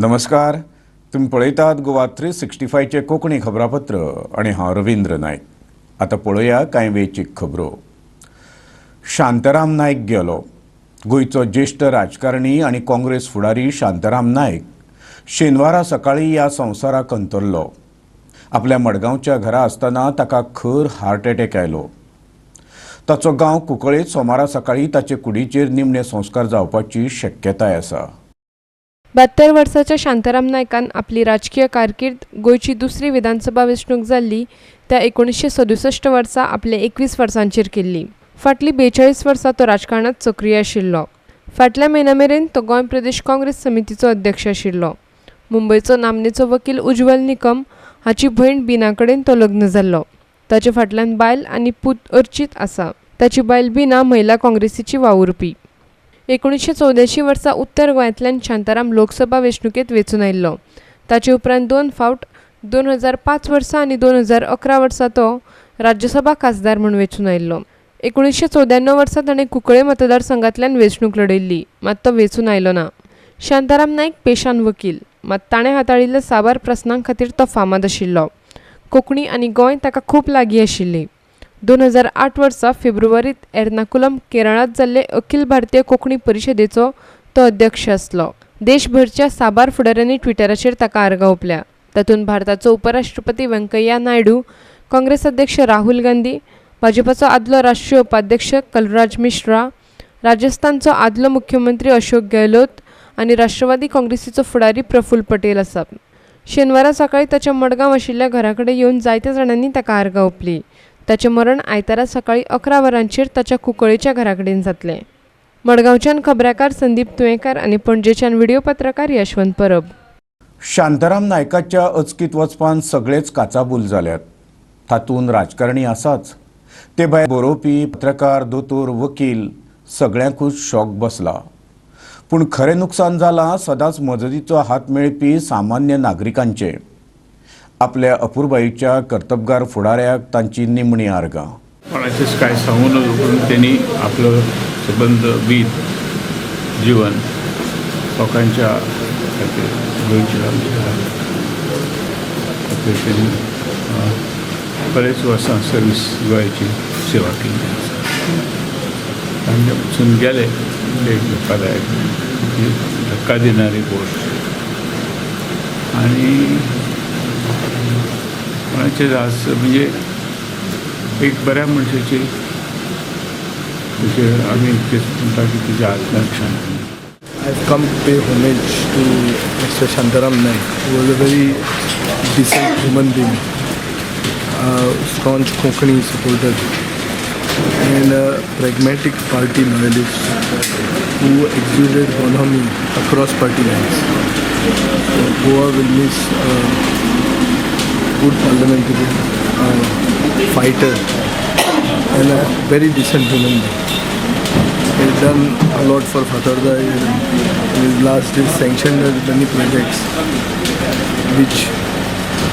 नमस्कार, तुम्ही पळयतात गोवा 365 चे कोंकणी खबरापत्र आणि हांव रवींद्र नायक। आता पळोवया कांय वेळचीक खबरो। शांताराम नायक गेलो। गोंयचो ज्येष्ठ राजकारणी आणि काँग्रेस फुडारी शांताराम नायक शेनवारा सकाळी ह्या संवसाराक अंतरलो। आपल्या मडगांवच्या घरा आसतना ताका खर हार्ट अटॅक आयलो। ताचो गांव कुंकळेंत सोमारा सकाळी ताचे कुडीचेर निमणे संस्कार जावपाची शक्यताय आसा। 72 वर्साच्या शांताराम नायकान आपली राजकीय कारकीर्द गोंयची दुसरी विधानसभा वेंचणूक जाल्ली त्या 1967 वर्सा आपले 21 वर्सांचेर केल्ली। फाटली 42 वर्सां तो राजकारणांत सक्रीय आशिल्लो। फाटल्या म्हयन्या मेरेन तो गोंय प्रदेश काँग्रेस समितीचो अध्यक्ष आशिल्लो। मुंबयचो नामनेचो वकील उज्ज्वल निकम हाची भयण बिना कडेन तो लग्न जाल्लो। ताचे फाटल्यान बायल आनी पूत अर्चित आसा। ताची बायल बिना महिला काँग्रेसीची वावुरपी। 1984 वर्सा उत्तर गोंयांतल्यान शांताराम लोकसभा वेंचणुकेंत वेंचून आयिल्लो। ताचे उपरांत 2 फावट 2005 वर्सा आनी 2011 वर्सा तो राज्यसभा खासदार म्हूण वेंचून आयिल्लो। 1994 वर्सा ताणें कुंकळे मतदारसंघांतल्यान वेंचणूक लढयल्ली, मात तो वेंचून आयलो ना। शांताराम नायक पेशान वकील, मात ताणें हाताळिल्ल्या साबार प्रस्नां खातीर तो फामाद आशिल्लो। कोंकणी आनी गोंय ताका खूब लागीं आशिल्ली। 2008 वर्सा फेब्रुवारींत एर्नाकुलम केरळांत जाल्ले अखिल भारतीय कोंकणी परिशदेचो तो अध्यक्ष आसलो। देशभरच्या साबार फुडाऱ्यांनी ट्विटराचेर ताका आर्गां ओंपल्या। तातूंत भारताचो उपराष्ट्रपती व्यंकय्या नायडू, काँग्रेस अध्यक्ष राहुल गांधी, भाजपाचो आदलो राष्ट्रीय उपाध्यक्ष कलराज मिश्रा, राजस्थानचो आदलो मुख्यमंत्री अशोक गेहलोत आनी राष्ट्रवादी काँग्रेसीचो फुडारी प्रफुल्ल पटेल आसात। शेनवारा सकाळी ताच्या मडगांव आशिल्ल्या घरा कडेन येवन जायत्या जाणांनी ताका आर्गां ओंपलीं। ताचें मरण आयतारा सकाळी 11 वरांचेर ताच्या कुंकळेच्या घरा कडेन जातलें। मडगांवच्यान खबराकार संदीप तुयेंकार आनी पणजेच्यान व्हिडिओ पत्रकार यशवंत परब। शांताराम नायकाच्या अचकीत वचपान सगळेच काचाबूल जाल्यात। तातूंत राजकारणी आसाच, ते भायर बरोवपी, पत्रकार, दोतोर, वकील सगळ्यांकूच शॉक बसला। पूण खरें नुकसान जालां सदांच मजतीचो हात मेळपी सामान्य नागरिकांचें। आपल्या अपूर्बाईच्या कर्तबगार फुडाऱ्याक तांची निमणी आर्गां। कोणाचेच काय सांगू नको करून त्यांनी आपलं संबंध वीत जीवन लोकांच्या गोंयच्या बरेच वर्सां सर्वीस गोंयची सेवा केली आसा। तांचे पसून गेले एक धक्कादायक धक्का दिणारी गोष्ट आणि कोणाचे आज म्हणजे एक बऱ्या मनशाची आम्ही तेच म्हणटा की तुझ्या आत्मरक्षण। I've come to pay homage to Mr. Shantaram Naik, who was a very decent human being, a staunch Konkani supporter, and a pragmatic party loyalist who exuded autonomy across party lines. So Goa will miss a good parliamentary fighter and a very decent human being. He's done a lot for Fatarda. In his last days sanctioned many projects which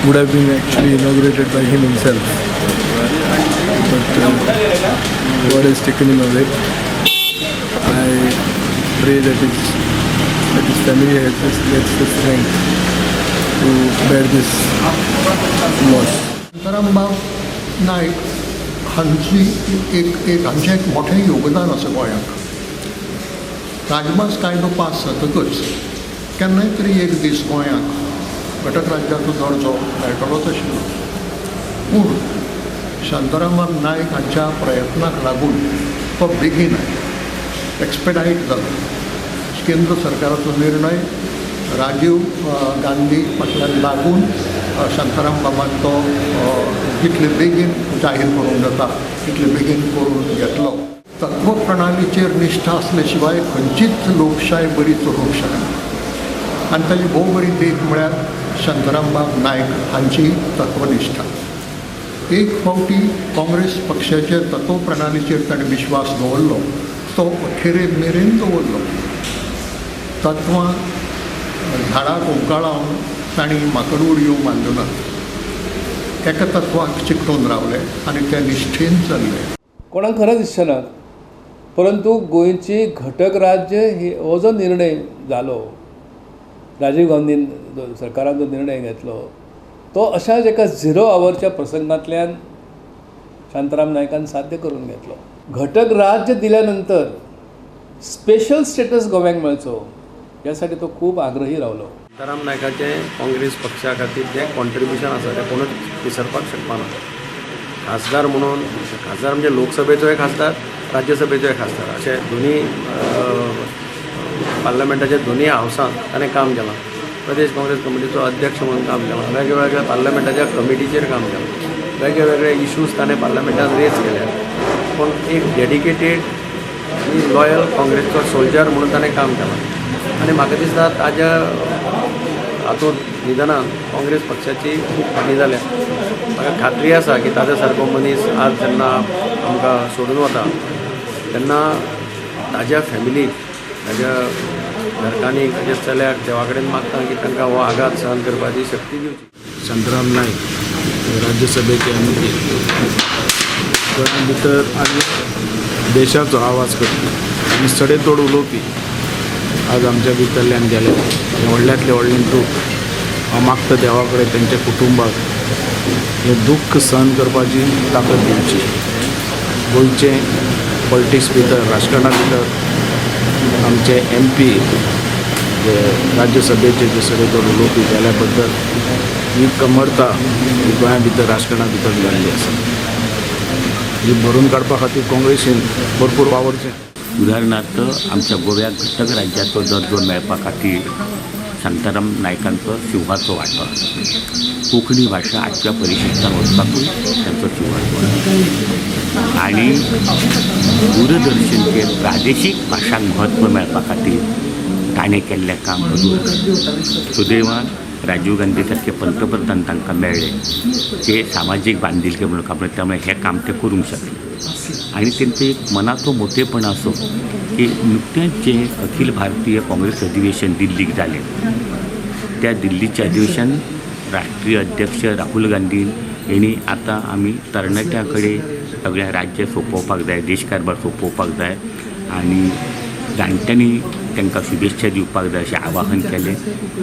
would have been actually inaugurated by him himself. But God has taken him away. I pray that his family gets the strength to bear this loss. Shantaram नायक हांची हांचें एक मोठें योगदान आसा गोंयांत। राजमास कायदो pass जातकच केन्नाय तरी एक दीस गोंयांक घटक राज्याचो दर्जो मेळटलोच आशिल्लो। पूण शांताराम नायक हांच्या प्रयत्नाक लागून तो बेगीन एक्सपेडायट जालो। केंद्र सरकाराचो निर्णय राजीव गांधी फाटल्यान लागून शांताराम बाबान तो जितले बेगीन जाहीर करूंक जाता तितले बेगीन करून घेतलो। तत्व प्रणालीचेर निश्ठा असले शिवाय खंयचीच लोकशाय बरी चलूंक शकना आनी ताची भोव बरी देख म्हळ्यार शांताराम नायक हांची तत्वनिश्ठा। एक फावटी काँग्रेस पक्षाचे तत्व प्रणालीचेर ताणें विश्वास दवरलो, तो अखेरे मेरेन दवरलो। तत्वां झाडाक ओंकाळावन तांणी माकडूड येवं मानल्यो नात। एका तत्वाक चिकटून रावले आनी त्या निश्ठेन चल्ले। कोणाक खरें दिसचेना, परंतु गोंयची घटक राज्य हो जो निर्णय जालो राजीव गांधीन सरकारान जो निर्णय घेतलो तो अशाच एका 0 आवरच्या प्रसंगांतल्यान शांताराम नायकान साध्य करून घेतलो. घटक राज्य दिल्यानंतर स्पेशल स्टेटस गोव्यांक मेळचो ह्या साठी तो खूब आग्रही रावलो. शांताराम नायकाचें काँग्रेस पक्षा खातीर जें कॉन्ट्रिब्युशन आसा तें कोणूच विसरपाक शकपाना. खासदार म्हणून, खासदार म्हणजे लोकसभेचोय खासदार, राज्यसभेचोय खासदार अशे दोनी पार्लमेंटाच्या दोनी हावसांत ताणें काम केलां. प्रदेश काँग्रेस कमिटीचो अध्यक्ष म्हणून काम केलां, वेगवेगळ्या पार्लमेंटाच्या कमिटीचेर काम केलां, वेगवेगळे इश्यूज ताणें पार्लमेंटान रेज केले. पूण एक डेडिकेटेड आनी लॉयल काँग्रेसचो सोल्जर म्हणून ताणें काम केलां आनी म्हाका दिसता ताज्या हातूंत निधनान काँग्रेस पक्षाची खूब हानी जाल्या. म्हाका खात्री आसा की ताज्या सारको मनीस आज जेन्ना आमकां सोडून वता तेन्ना ताज्या फॅमिलीक, ताज्या घरकान्नीक, ताज्या चल्याक देवा कडेन मागता की तांकां हो आघात सहन करपाची शक्ती दिवची. शांताराम नायक राज्यसभेचे एमपी गोंया भितर आनी देशाचो आवाज करपी आनी सडेतोड उलोवपी आज आमच्या भितरल्यान गेले. व्हडल्यांतलें व्हडलें दूख. हांव मागता देवा कडेन तेंच्या कुटुंबाक हें दुख्ख सहन करपाची ताकद दिवची. गोंयचे पॉलिटिक्स भितर, राजकारणा भितर आमचे एमपी जे राज्यसभेचे जे सडेतोड उलोवपी गेल्या बद्दल ही कमरता ही गोंया भितर राजकारणा भितर जाल्ली आसा. ही भरून काडपा खातीर काँग्रेसीन भरपूर वावरचें. उदाहरणार्थ आमच्या गोव्याक घटक राज्याचो दर्जो मेळपा खातीर शांताराम नायकांचो शिवाचो वांटो. कोंकणी भाशा 8व्या परिशिश्टान वचपाकूय तांचो शिवाचो वांटो आनी दूरदर्शनचेर प्रादेशीक भाशांक म्हत्व मेळपा खातीर ताणें केल्लें काम अजून सुदैवान राजीव गांधी सारखे पंतप्रधान तांकां मेळ्ळे ते सामाजीक बांदिलके म्हणून काम त्यामुळे हे काम ते करूंक शकले. आणि त्यांचं एक मनाचो मोठेपण असो की नुकतेंच जे अखिल भारतीय काँग्रेस अधिवेशन दिल्लीक जालें त्या दिल्लीचे अधिवेशन राष्ट्रीय अध्यक्ष राहुल गांधी यांनी आता आमी तरणाट्यां कडेन सगळ्या राज्य सोंपोवपाक जाय, देशकारभार सोंपोवपाक जाय आणि जाणट्यांनी तांकां शुभेच्छा दिवपाक जाय अशें आवाहन केलें.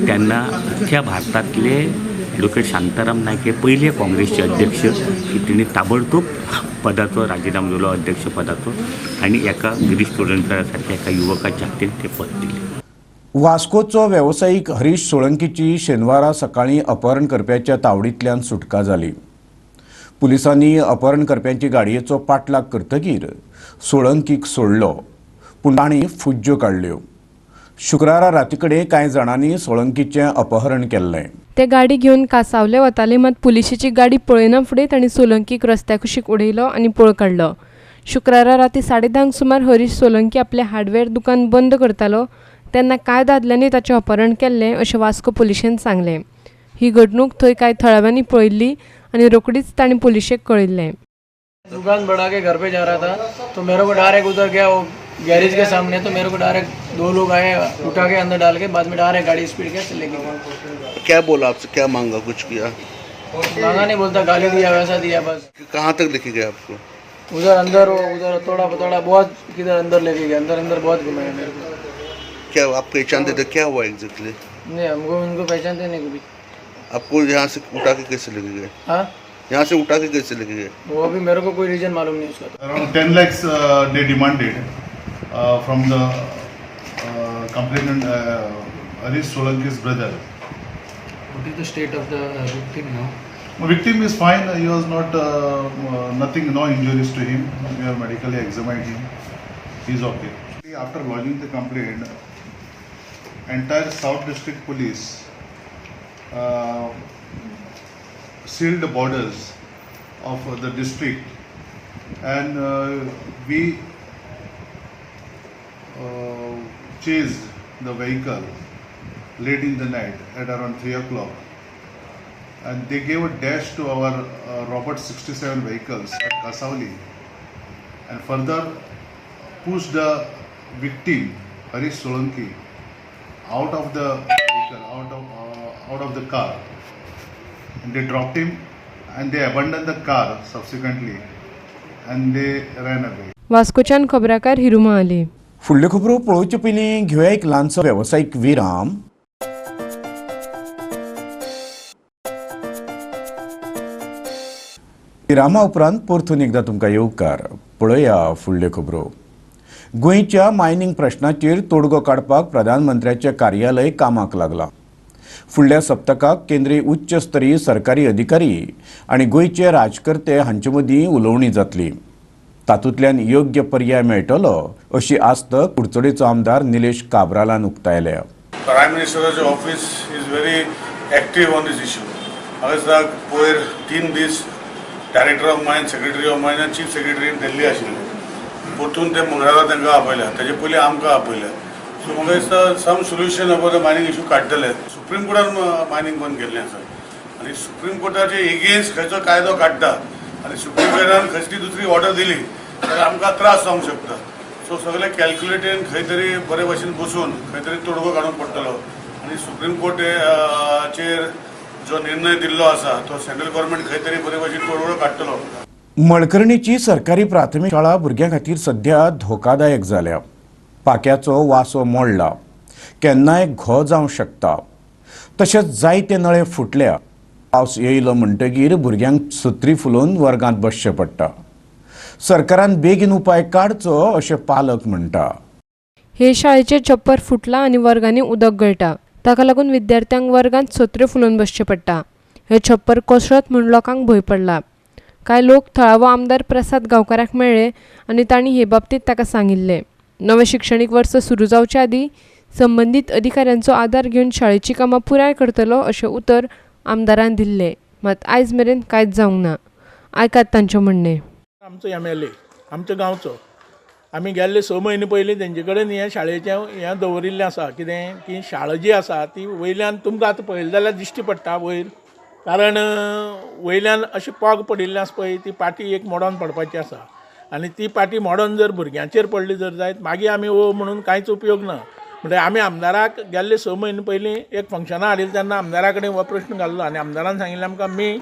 तेन्ना अख्ख्या भारतांतले ॲडव्होकेट शांताराम नायक हे पयले काँग्रेसचे अध्यक्ष की तेणी ताबडतोब पदाचो राजिनामो दिलो अध्यक्ष पदाचो आनी एका गिरीश चोडणकर सारख्या एका युवकाच्या हातीन ते पद दिलें. वास्कोचो व्यावसायिक हरीश सोळंकीची शेनवारा सकाळीं अपहरण करप्याच्या तावडींतल्यान सुटका जाली. पुलिसांनी अपहरण करप्यांची गाडयेचो पाठलाग करतकीर सोळंकीक सोडलो पूण तांणी फुज्ज्यो काडल्यो. शुक्रारा रातीकडेन कांय जाणांनी सोळंकीचें अपहरण केल्लें. ते गाडी घेवन कासावले वताले मात पुलिशेची गाडी पळयना फुडें तांणी सोलंकीक रस्त्या कुशीक उडयलो आनी पळ काडलो. शुक्रारा राती 10:30 सुमार हरीश सोलंकी आपलें हार्डवेअर दुकान बंद करतालो तेन्ना कांय दादल्यांनी ताचें अपहरण केल्लें अशें वास्को पुलिशेन सांगलें. ही घडणूक थंय कांय थळाव्यांनी पळयल्ली आनी रोखडीच तांणी पुलिशेक कळयल्लें. दुकान बढ़ा के घर पे जा रहा था तो मेरे को डायरेक्ट उधर गया वो गैरेज के सामने, तो मेरे को डायरेक्ट 2 लोग आए उठा के अंदर डाल के बाद में डायरेक्ट गाड़ी स्पीड के चले गए. क्या बोला आपसे, क्या मांगा, कुछ किया? मांगा नहीं, बोलता गाली दिया वैसा दिया बस. कहाँ तक लेके गए आपको? उधर अंदर वो उधर थोड़ा बहुत किधर अंदर लेके गया, अंदर बहुत घुमाया मेरे को. क्या आप पहचानते थे, क्या हुआ एग्जैक्टली? नहीं हमको उनको पहचानते नहीं कभी. आपको यहाँ से उठा के कैसे लेके गए? हाँ यहाँ से उठा के कैसे लेके गए? वो अभी मेरे को कोई रीजन मालूम नहीं उसका. Around 10 lakhs they demanded from the complainant Harish Solanki's brother. What is the state of the victim now? The victim is fine. He was not nothing, no injuries to him. We have medically examined him. He is okay. After lodging the complaint, entire South District Police sealed the borders of the district and we chased the vehicle late in the night at around 3 o'clock and they gave a dash to our Robert 67 vehicles at Kasauli and further pushed the victim Harish Solanki out of the vehicle, out of the car. And they dropped him and they abandoned the car subsequently and they ran away. वास्कोच्यान खबराकार हिरुमा आली. फुडल्यो खबरो पळोवचे पयलीं घेवया एक ल्हानसो वेवसायीक विराम. विरामा उपरांत परतून एकदा तुमकां येवकार. पळया फुडल्यो खबरो. गोंयच्या मायनिंग प्रश्नाचेर तोडगो काडपाक प्रधानमंत्र्याचें कार्यालय कामाक लागलां. फुडल्या सप्तकाक केंद्रीय उच्च स्तरीय सरकारी अधिकारी आनी गोंयचे राजकर्ते हांचे मदीं उलोवणी जातली. तातूंतल्यान योग्य पर्याय मेळटलो अशी आस्त कुडचडेंचो आमदार निलेश काब्रालान उक्तायल्या. प्रायम मिनिस्टराचें office is very active on this issue. हांगा पयर 3 दीस director of mines, secretary of mines आनी चीफ सेक्रेटरी दिल्ली आशिल्ले. परतून ते मंगळारा तांकां आपयल्या, ताचे पयलीं आमकां आपयल्या. सो म्हाका दिसता some solution about the mining issue काडटले. सुप्रीम कोर्टान मायनिंग बंद केल्लें आसा आनी सुप्रीम कोर्टाचे एगेन्स्ट खंयचो कायदो काडटा आनी सुप्रीम कोर्टान खंयची दुसरी ऑर्डर दिली जाल्यार आमकां त्रास जावंक शकता. सो सगळे कॅल्क्युलेटीन खंय तरी बरे भशेन बसून खंय तरी तोडगो काडूंक पडटलो आनी सुप्रीम कोर्टाचेर जो निर्णय दिल्लो आसा तो सेंट्रल गव्हर्मेंट खंय तरी बरे भशेन तोडगो काडटलो. मळकर्णीची सरकारी प्राथमीक शाळा भुरग्यां खातीर सध्या धोकादायक जाल्या. पाक्याचो वासो मोडला, केन्नाय घो जावंक शकता. तशेंच जायते नळे फुटल्या. पावस येयलो म्हणटकीर भुरग्यांक सत्री फुलोवन वर्गांत बसचें पडटा. सरकारान बेगीन उपाय काडचो अशें पालक म्हणटा. हे शाळेचें छप्पर फुटलां आनी वर्गांनी उदक गळटा. ताका लागून विद्यार्थ्यांक वर्गांत सत्र्यो फुलोवन बसचें पडटा. हे छप्पर कोसळत म्हूण लोकांक भंय पडला. कांय लोक थळावो आमदार प्रसाद गांवकाराक मेळ्ळे आनी तांणी हे बाबतींत ताका सांगिल्लें. नवें शिक्षणीक वर्स सुरू जावचे आदीं संबंदीत अधिकाऱ्यांचो आदार घेवन शाळेची कामां पुराय करतलो अशें उतर आमदारान दिल्लें. मात आयज मेरेन कांयच जावंक ना. आयकात तांचें म्हणणें. आमचो MLA आमच्या गांवचो आमी गेल्ले 6 म्हयने पयलीं तेंचे कडेन हें शाळेचें हें दवरिल्लें आसा. कितें की शाळा जी आसा ती वयल्यान तुमकां आतां पळयलें जाल्यार दिश्टी पडटा वयर, कारण वयल्यान अशें पॉग पडिल्लें आसा पळय, ती पाटी एक मोडोन पडपाची आसा आनी ती पाटी मोडोन जर भुरग्यांचेर पडली जर जायत मागीर आमी म्हणून कांयच उपयोग ना. म्हणजे आमी आमदाराक गेल्ले 6 म्हयने पयलीं एक फंक्शनां हाडिल्लें तेन्ना आमदारा कडेन हो प्रश्न घाल्लो आनी आमदारान सांगिल्लें आमकां मे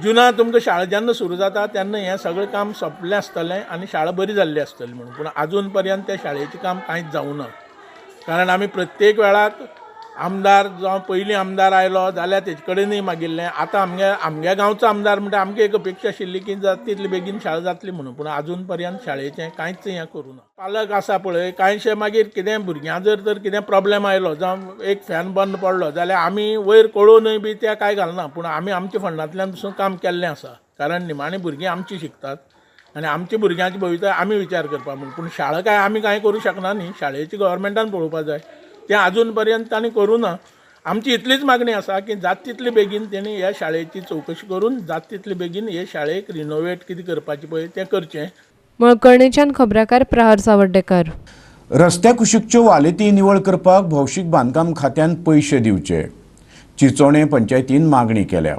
जुना तुमकां शाळा जेन्ना सुरू जाता तेन्ना हें सगळें काम सोंपलें आसतलें आनी शाळा बरी जाल्ली आसतली म्हणून. पूण आजून पर्यंत त्या शाळेचें काम कांयच जावं ना. कारण आमी प्रत्येक वेळाक आमदार जावं पयलीं आमदार आयलो जाल्यार तेजे कडेनय मागिल्लें. आतां आमगे गांवचो आमदार म्हणटा आमकां एक अपेक्षा आशिल्ली की तितली बेगीन शाळा जातली म्हणून. पूण आजून पर्यंत शाळेचें कांयच हें करूं ना. पालक आसा पळय कांयशे मागीर कितें भुरग्यां जर कितें प्रॉब्लेम आयलो जावं एक फॅन बंद पडलो जाल्यार आमी वयर कळोवनय बी त्या कांय घालना. पूण आमी आमच्या फंडांतल्यान पसून काम केल्लें आसा. कारण निमाणी भुरगीं आमची शिकतात आनी आमच्या भुरग्यांची भवितय आमी विचार करपा म्हणून. पूण शाळा काय आमी कांय करूं शकना न्ही. शाळेची गव्हर्मेंटान पळोवपा जाय. तें आजून पर्यंत तांणी करूं ना. आमची इतलीच मागणी आसा की जात तितले बेगीन तेणी ह्या शाळेची चवकशी करून जात तितले बेगीन हे शाळेक रिनोवेट कितें करपाचें पळय तें करचें. मळकर्णेच्यान खबराकार प्रहार सावड्डेकर. रस्त्या कुशीकच्यो वालेती निवळ करपाक भौशीक बांदकाम खात्यान पयशे दिवचे चिंचोणे पंचायतीन मागणी केल्या.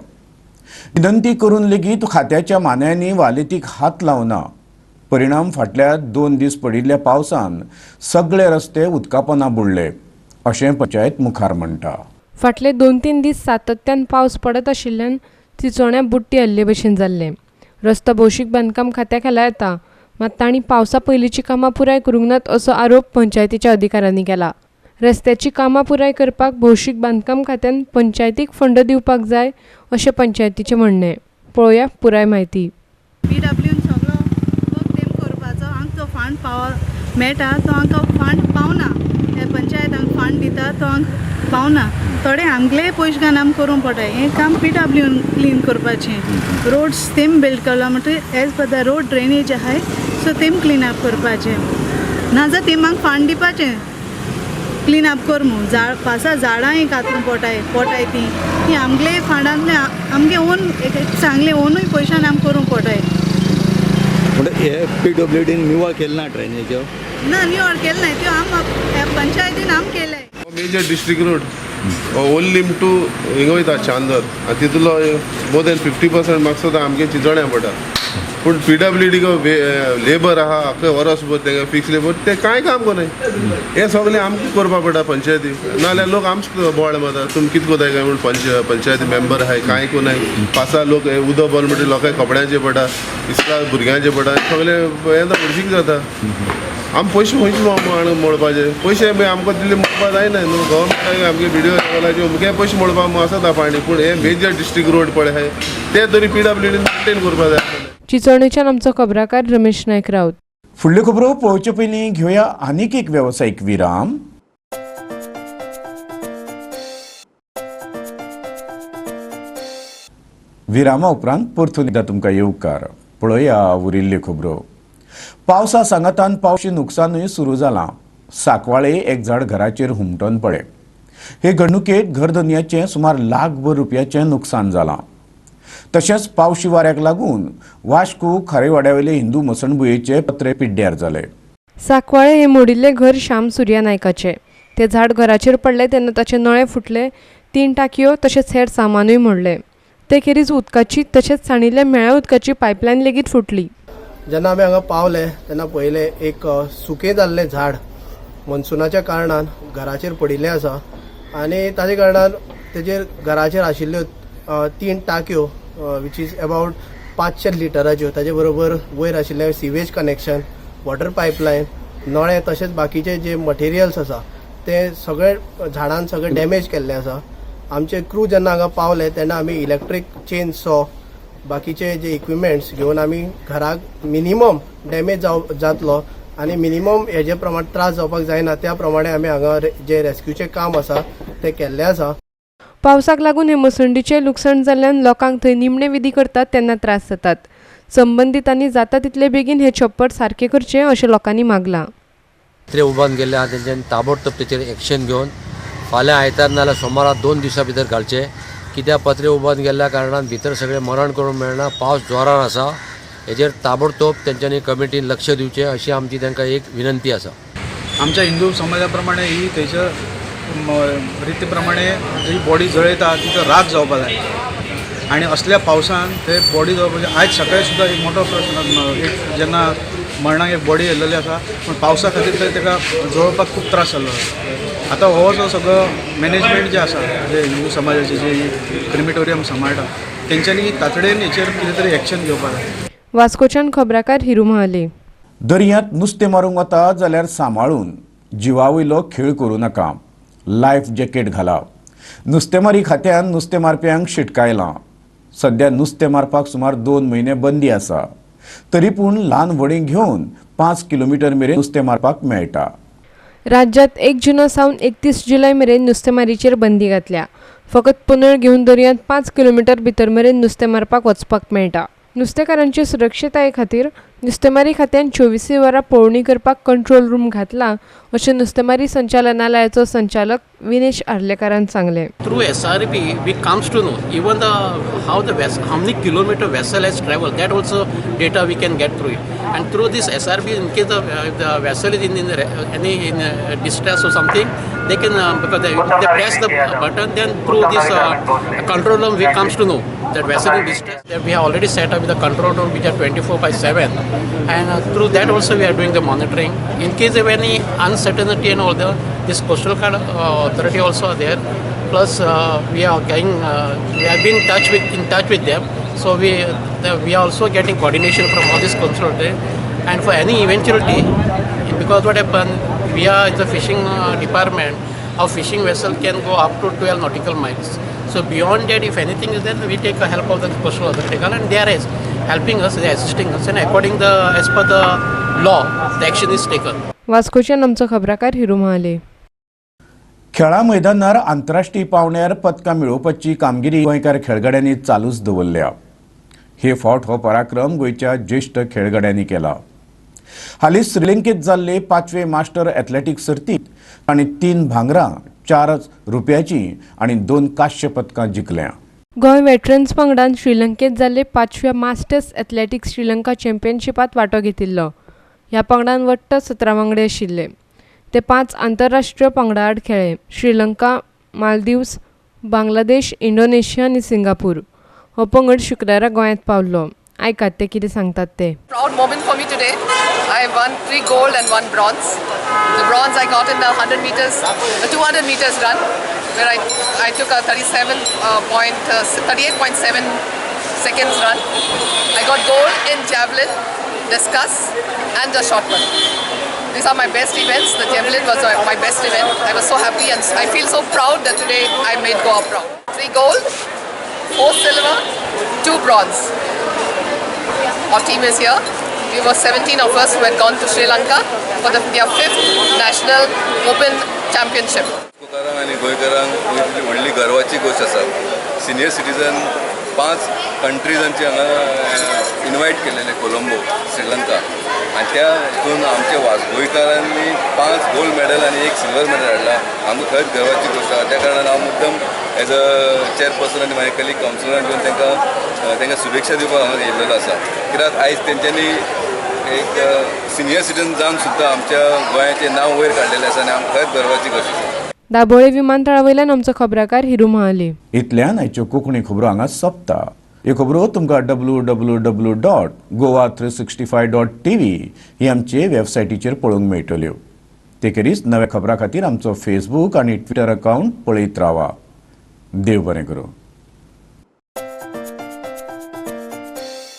विनंती करून लेगीत खात्याच्या मान्यांनी वालेतीक हात लावना. परिणाम फाटल्या 2 दीस पडिल्ल्या पावसान सगळे रस्ते उदकापोंदा बुडले अशें पंचायत मुखार म्हणटा. फाटले 2-3 दीस सातत्यान पावस पडत आशिल्ल्यान चिंचोण्या बुट्टी हल्ले भशेन जाल्ले. रस्तो भौशीक बांदकाम खात्याक येता मात तांणी पावसा पयलींची कामां पुराय करूंक नात असो आरोप पंचायतीच्या अधिकाऱ्यांनी केला. रस्त्याची कामां पुराय करपाक भौशीक बांदकाम खात्यान पंचायतीक फंड दिवपाक जाय अशें पंचायतीचें म्हणणें. पळोवया पुराय म्हायती. PWन सगळो वर्क तेम करपाचो हांगा तो फंड मेळटा तो हांकां फंड पावना. हे पंचायत फंड दिता तो हांकां पावना. थोडे आमगेले पयशे घालून आमकां करूंक पडटा. हें काम PWन क्लीन करपाचें. रोड्स तेम बिल्ड केला म्हणटकीर as per the road drainage आहाय सो तेम क्लीन अप करपाचें. नाजाल्यार तेम हांगा फंड दिवपाचें क्लीन अप कर म्हणून. पासा झाडांय कातरूंक पोटाय ती आमगेले फंडांतले आमगे ओन सांगले ओनूय पयशान आमकां करूंक पडटाय. म्हणजे हे PWDन निवळ केले ना ड्रेनेज्यो ना निवळ केले नाय त्यो आम पंचायतीन आम केले. मेजर डिस्ट्रिक्ट रोड ओल्ड लिम टू हिंगा वयता चांदर आनी तितूलो मोर देन 50% म्हाका सुद्दां आमगे चिंचोण्या पडटा. पूण PWD लेबर आहा अख्खे वरस भर तेंगे फिक्स लेबर ते कांय काम कोनाय. हे सगळें आमकां करपा पडटा पंचायती. नाल्यार लोक आमकां बोवाळ मारता तुमी कितें कोताय काय म्हणून पंचायती मेंबर आहाय कांय कोनाय. पासा लोक उदक बंद म्हणटा लोकांक कपड्यांचेर पडटा, इस्का भुरग्यांचेर पडटा, सगळें येता हरशीक जाता. आम पयशे खंयचे मोडपाचे पयशे आमकां दिल्ले मोडपा जायना न्हू गव्हर्मेंटाक आमगे व्हिडिओ लेवलाचे मुगे पयशे मोडपाक आसा पाणी पूण हे मेजर डिस्ट्रिक्ट रोड पळय आहाय ते तरी PWD मेंटेन करपा जाय. चिंचोळेच्यान आमचो खबराकार रमेश नायक रावत. फुडल्यो खबरो पळोवचे पयलीं घेवया आनीक एक वेवसायीक विराम. विरामा उपरांत परतून एकदां तुमकां येवकार. पळोवया उरिल्ल्यो खबरो. पावसा सांगातान पावशी नुकसानूय सुरू जालां. साकवाळे एक झाड घराचेर हुमटोन पडलें. हे घडणुकेंत घरधन्याचें सुमार ₹1,00,000 नुकसान जालां. तशेंच पावशी वाऱ्याक लागून वाश्को खारेवाड्यावेले हिंदू मसणभुंयेचे पत्रे पिड्ड्यार जाले. साकवाळे हे मोडिल्ले घर श्याम सुर्या नायकाचे. ते झाड घराचेर पडले तेन्ना ताचे नळे फुटले, 3 टाकयो तशेंच हेर सामानूय मोडले. ते खेरीज उदकाची तशेंच साणिल्ल्या मेळ्या उदकाची पायपलायन लेगीत फुटली. जेन्ना आमी हांगा पावले तेन्ना पळयले एक सुकें जाल्लें झाड मनसुनाच्या कारणान घराचेर पडिल्लें आसा आनी ताजे कारणान तेजेर घराचेर आशिल्ल्यो 3 टाकयो वीच इज अबावट 500 लिटराच्यो, ताजे बरोबर वयर आशिल्लें सिवेज कनेक्शन, वॉटर पायपलायन, नळे तशेंच बाकीचे जे मटेरियल्स आसा ते सगळे झाडान सगळे डॅमेज केल्ले आसा. आमचे क्रू जेन्ना हांगा पावले तेन्ना आमी इलेक्ट्रीक चेन सॉ बाकीचे जे इक्विपमेंट्स घेवन आमी घराक मिनिमम डॅमेज जातलो आनी मिनिमम हेजे प्रमाण त्रास जावपाक जायना त्या प्रमाणे आमी हांगा जे रेस्क्यूचे काम आसा ते केल्ले आसा. पावसाक लागून हे मसणडीचे लुकसाण जाल्ल्यान लोकांक थंय निमणे विधी करतात तेन्ना त्रास जातात. संबंधितांनी जाता तितले बेगीन हे छप्पर सारके करचे अशें लोकांनी मागलां. पत्रे उबारून गेले आहा तेंच्यांनी ताबडतोब तेचेर एक्शन घेवन फाल्यां आयतार नाल्यार सोमारा 2 दिसां भितर घालचे. कित्याक पत्रे उबारून गेल्ल्या कारणान भितर सगळे मरण करूंक मेळना. पावस जोरान आसा, हेजेर ताबडतोब तेंच्यांनी कमिटीन लक्ष दिवचें अशी आमची तांकां एक विनंती आसा. आमच्या हिंदू समाजा प्रमाणे ही थंयच्या रिती प्रमाणे जी बॉडी जळयता तिचो राग जावपा जाय आनी असल्या पावसान ते बॉडी जावपाचे. आयज सकाळी सुद्दां एक मोठो प्रश्न एक जेन्ना मरणाक एक बॉडी येयल्लेली आसा पूण पावसा खातीर तर ताका जळोवपाक खूब त्रास जाल्लो. आतां हो जो सगळो मॅनेजमेंट जे आसा जे हिंदू समाजाचे जे क्रिमेटोरियम सांबाळटा तेंच्यांनी तातडीन हेचेर कितें तरी एक्शन घेवपाक जाय. वास्कोच्यान खबराकार हिरू महाले. दर्यांत नुस्तें मारूंक वता जाल्यार सांबाळून जिवावयलो खेळ करूं नाका. लायफ जॅकेट घाला. नुस्तेंमारी खात्यान नुस्तें मारप्यांक शिटकायलां. सध्या नुस्तें मारपाक सुमार 2 म्हयने बंदी आसा. तरी पूण ल्हान व्हडीं घेवन 5 किलोमीटर मेरेन नुस्तें मारपाक मेळटा. राज्यात 1 जून सावन 31 जुलय मेरेन नुस्तेमारीचेर बंदी घातल्या. फकत पोनेळ घेवन दर्यांत 5 किलोमीटर भितर मेरेन नुस्तें मारपाक वचपाक मेळटा. नुस्तेकारांचे सुरक्षताये खातीर नुस्तेमारी खात्यान 24 वरां पळोवणी करपाक कंट्रोल रूम घातला अशें नुस्तेमारी संचालनालयाचो संचालक विनेश आर्लेकारान सांगलें. Through SRB, we comes to know even how many kilometer vessel has traveled. That also data we can get through it. And through this SRB, in case the vessel is in distress or something, they can because they press the button. Then through this control room, we comes to know that vessel in distress. That we have already set up with the control room which are 24/7, and through that also we are doing the monitoring. In case of any uncertainty and all this coastal guard authority also are there. Plus we are getting we have been in touch with them. So we are also getting coordination from all this control there. And for any eventuality, because what happened, we are the fishing department. Our fishing vessel can go up to 12 nautical miles. So beyond that, if anything is there, we take the help of the coastal authority, and they are helping us, they are assisting us, and according as per the law, the action is taken. वास्कोच्यान आमचो खबराकार हिरू महाले. खेळा मैदानार आंतरराष्ट्रीय पावंड्यार पदकां मेळोवपाची कामगिरी गोंयकार खेळगड्यांनी चालूच दवरल्या. हे फावट हो पराक्रम गोंयच्या ज्येश्ठ खेळगड्यांनी केला. हालींच श्रीलंकेत जाल्ले 5वे मास्टर एथलेटिक्स सर्तीत तांणी 3 भांगरां, 4 रुप्याची आनी 2 कांस्य पदकां जिखल्या. गोंय वेटरन्स पंगडान श्रीलंकेत जाल्ले 5व्या मास्टर्स एथलेटिक्स श्रीलंका चॅम्पियनशिपात वांटो घेतिल्लो. ह्या पंगडान वट्ट 17 वांगडे आशिल्ले. ते 5 आंतरराष्ट्रीय पंगडा आड खेळ्ळे. श्रीलंका, मालदीव्स, बांगलादेश, इंडोनेशिया आनी सिंगापूर. हो पंगड शुक्रारा गोंयांत पावल्लो. आयकात ते कितें सांगतात ते. Proud moment for me today. I won 3 gold and 1 bronze. The bronze I got in the 100 meters, the 200 meters run, where I took a 38.7 seconds run. I got gold in javelin, discus, and the shot put. these are my best events. The javelin was my best event. I was so happy and I feel so proud that today I made Goa proud. 3 gold, 4 silver, 2 bronze. Our team is here. We were 17 of us who had gone to Sri Lanka for their 5th National Open Championship. गोंयकारांक आनी गोंयकारांक व्हडली गर्वाची गोश्ट आसा. Senior citizen 5 कंट्रीजांची हांगा invite केलेले कोलंबो, श्रीलंका आनी त्या हितून आमच्या गोंयकारांनी 5 गोल्ड मेडल आनी 1 सिल्वर मेडल हाडला. आमकां खंयच गर्वाची गोश्ट आसा. त्या कारणान हांव मुद्दम एज अ चेअरपर्सन आनी म्हाजे कलीग कावन्सिलरान घेवन तांकां शुभेच्छा दिवपाक हांगा येयल्लो आसा. कित्याक आयज तेंच्यांनी एक सिनियर सिटीजन जावन सुद्दां आमच्या गोंयाचें नांव वयर काडलेलें आसा आनी आमकां खंयच गर्वाची गोश्ट आसा. दाबोळे विमानतळावयल्यान आमचो खबराकार हिरू महाले. इतल्यान आयच्यो कोंकणी खबरो हांगा सोंपता. ह्यो खबरो तुमकां www.goa365.tv ही आमचे वेबसायटीचेर पळोवंक मेळटल्यो. तेखेरीज नव्या खबरां खातीर आमचो फेसबूक आनी ट्विटर अकावंट पळयत रावा. देव बरें करूं.